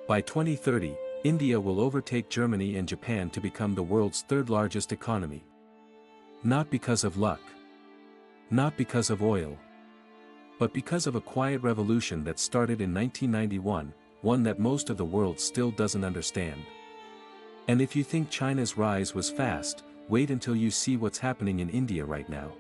By 2030, India will overtake Germany and Japan to become the world's third largest economy. Not because of luck. Not because of oil. But because of a quiet revolution that started in 1991, one that most of the world still doesn't understand. And if you think China's rise was fast, wait until you see what's happening in India right now.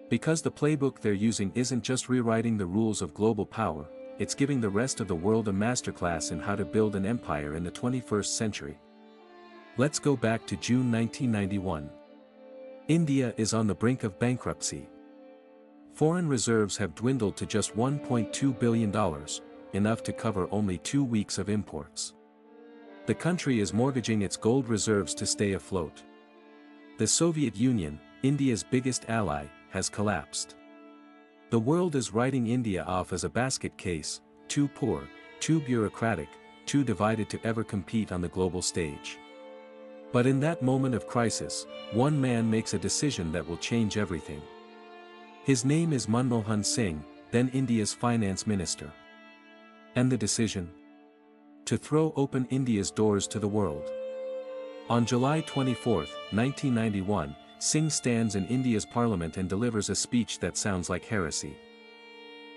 Because the playbook they're using isn't just rewriting the rules of global power, it's giving the rest of the world a masterclass in how to build an empire in the 21st century. Let's go back to June 1991. India is on the brink of bankruptcy. Foreign reserves have dwindled to just $1.2 billion, enough to cover only 2 weeks of imports. The country is mortgaging its gold reserves to stay afloat. The Soviet Union, India's biggest ally, has collapsed. The world is writing India off as a basket case, too poor, too bureaucratic, too divided to ever compete on the global stage. But in that moment of crisis, one man makes a decision that will change everything. His name is Manmohan Singh, then India's finance minister. And the decision? To throw open India's doors to the world. On July 24, 1991, Singh stands in India's parliament and delivers a speech that sounds like heresy.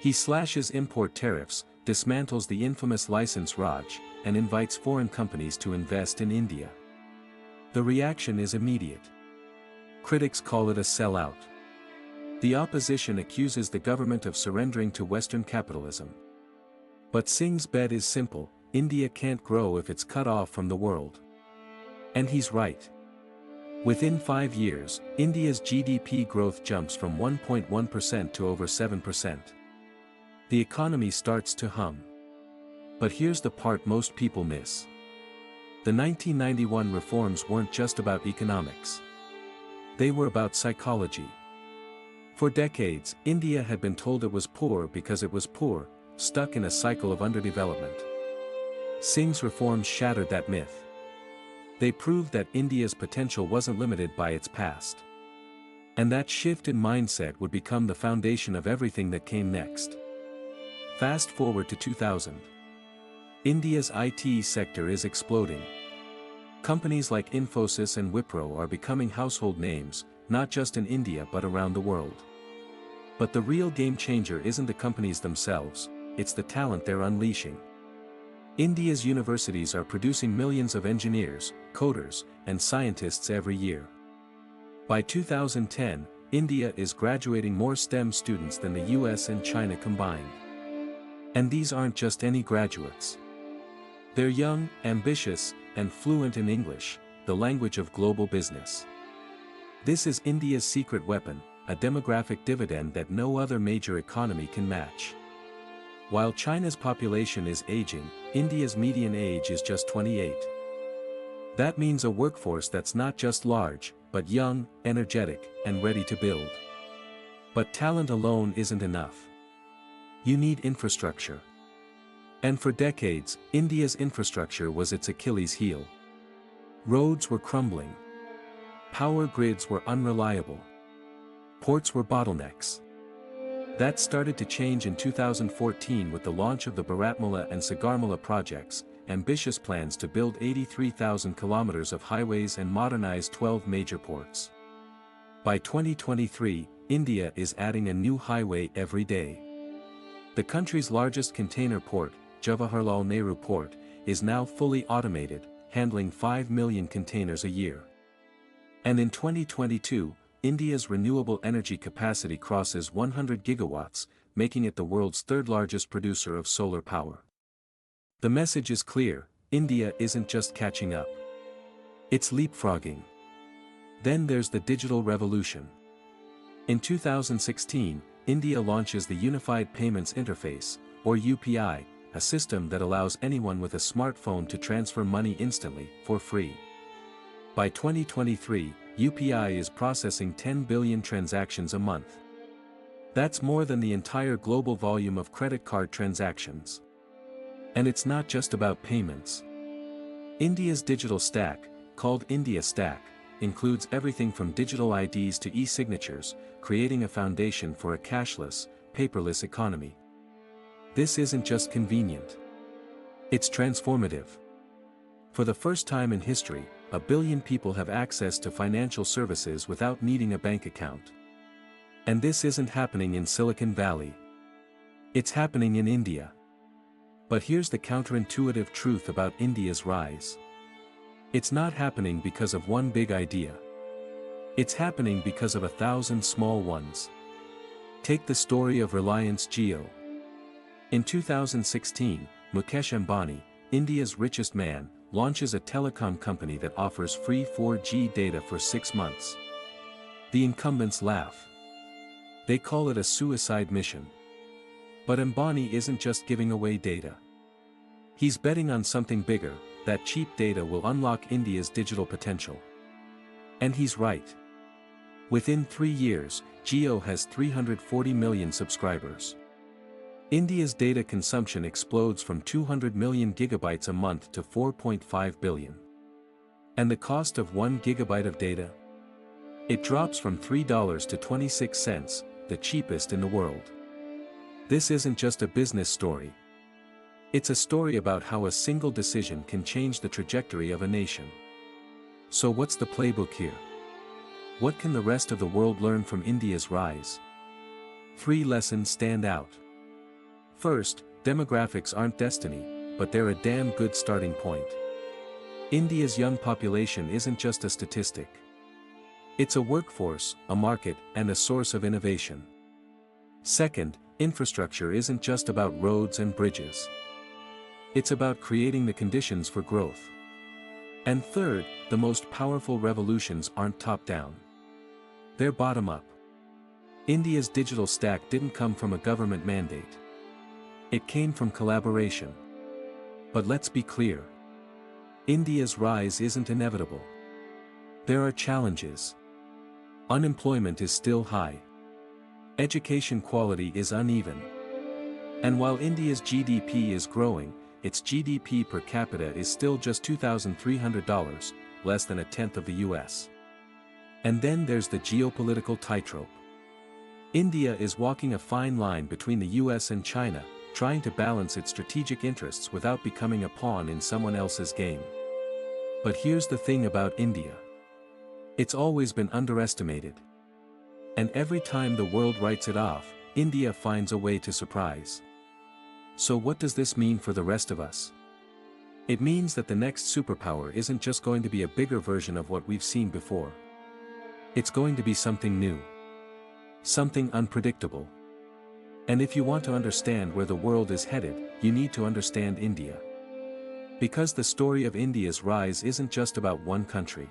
He slashes import tariffs, dismantles the infamous license Raj, and invites foreign companies to invest in India. The reaction is immediate. Critics call it a sellout. The opposition accuses the government of surrendering to Western capitalism. But Singh's bet is simple: India can't grow if it's cut off from the world. And he's right. Within 5 years, India's GDP growth jumps from 1.1% to over 7%. The economy starts to hum. But here's the part most people miss. The 1991 reforms weren't just about economics. They were about psychology. For decades, India had been told it was poor because it was poor, stuck in a cycle of underdevelopment. Singh's reforms shattered that myth. They proved that India's potential wasn't limited by its past. And that shift in mindset would become the foundation of everything that came next. Fast forward to 2000. India's IT sector is exploding. Companies like Infosys and Wipro are becoming household names, not just in India but around the world. But the real game changer isn't the companies themselves, it's the talent they're unleashing. India's universities are producing millions of engineers, coders, and scientists every year. By 2010, India is graduating more STEM students than the US and China combined. And these aren't just any graduates. They're young, ambitious, and fluent in English, the language of global business. This is India's secret weapon, a demographic dividend that no other major economy can match. While China's population is aging, India's median age is just 28. That means a workforce that's not just large, but young, energetic, and ready to build. But talent alone isn't enough. You need infrastructure. And for decades, India's infrastructure was its Achilles heel. Roads were crumbling. Power grids were unreliable. Ports were bottlenecks. That started to change in 2014 with the launch of the Bharatmala and Sagarmala projects, ambitious plans to build 83,000 kilometers of highways and modernize 12 major ports. By 2023, India is adding a new highway every day. The country's largest container port, Jawaharlal Nehru Port, is now fully automated, handling 5 million containers a year. And in 2022, India's renewable energy capacity crosses 100 gigawatts, making it the world's third largest producer of solar power. The message is clear: India isn't just catching up. It's leapfrogging. Then there's the digital revolution. In 2016, India launches the Unified Payments Interface, or UPI, a system that allows anyone with a smartphone to transfer money instantly, for free. By 2023, UPI is processing 10 billion transactions a month. That's more than the entire global volume of credit card transactions. And it's not just about payments. India's digital stack, called India Stack, includes everything from digital IDs to e-signatures, creating a foundation for a cashless, paperless economy. This isn't just convenient. It's transformative. For the first time in history, 1 billion people have access to financial services without needing a bank account. And this isn't happening in Silicon Valley. It's happening in India. But here's the counterintuitive truth about India's rise. It's not happening because of one big idea. It's happening because of 1,000 small ones. Take the story of Reliance Jio. In 2016, Mukesh Ambani, India's richest man, launches a telecom company that offers free 4G data for 6 months. The incumbents laugh. They call it a suicide mission. But Ambani isn't just giving away data. He's betting on something bigger, that cheap data will unlock India's digital potential. And he's right. Within 3 years, Jio has 340 million subscribers. India's data consumption explodes from 200 million gigabytes a month to 4.5 billion. And the cost of 1 gigabyte of data? It drops from $3 to 26 cents, the cheapest in the world. This isn't just a business story. It's a story about how a single decision can change the trajectory of a nation. So what's the playbook here? What can the rest of the world learn from India's rise? 3 lessons stand out. First, demographics aren't destiny, but they're a damn good starting point. India's young population isn't just a statistic. It's a workforce, a market, and a source of innovation. Second, infrastructure isn't just about roads and bridges. It's about creating the conditions for growth. And third, the most powerful revolutions aren't top-down. They're bottom-up. India's digital stack didn't come from a government mandate. It came from collaboration. But let's be clear. India's rise isn't inevitable. There are challenges. Unemployment is still high. Education quality is uneven. And while India's GDP is growing, its GDP per capita is still just $2,300, less than a tenth of the US. And then there's the geopolitical tightrope. India is walking a fine line between the US and China, trying to balance its strategic interests without becoming a pawn in someone else's game. But here's the thing about India. It's always been underestimated. And every time the world writes it off, India finds a way to surprise. So what does this mean for the rest of us? It means that the next superpower isn't just going to be a bigger version of what we've seen before. It's going to be something new. Something unpredictable. And if you want to understand where the world is headed, you need to understand India. Because the story of India's rise isn't just about one country.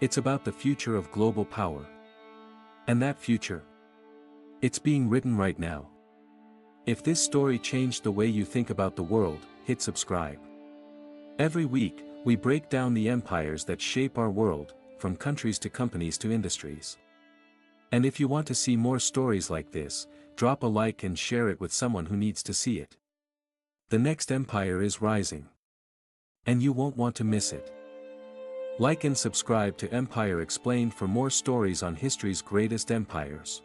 It's about the future of global power. And that future? It's being written right now. If this story changed the way you think about the world, hit subscribe. Every week, we break down the empires that shape our world, from countries to companies to industries. And if you want to see more stories like this, drop a like and share it with someone who needs to see it. The next empire is rising. And you won't want to miss it. Like and subscribe to Empire Explained for more stories on history's greatest empires.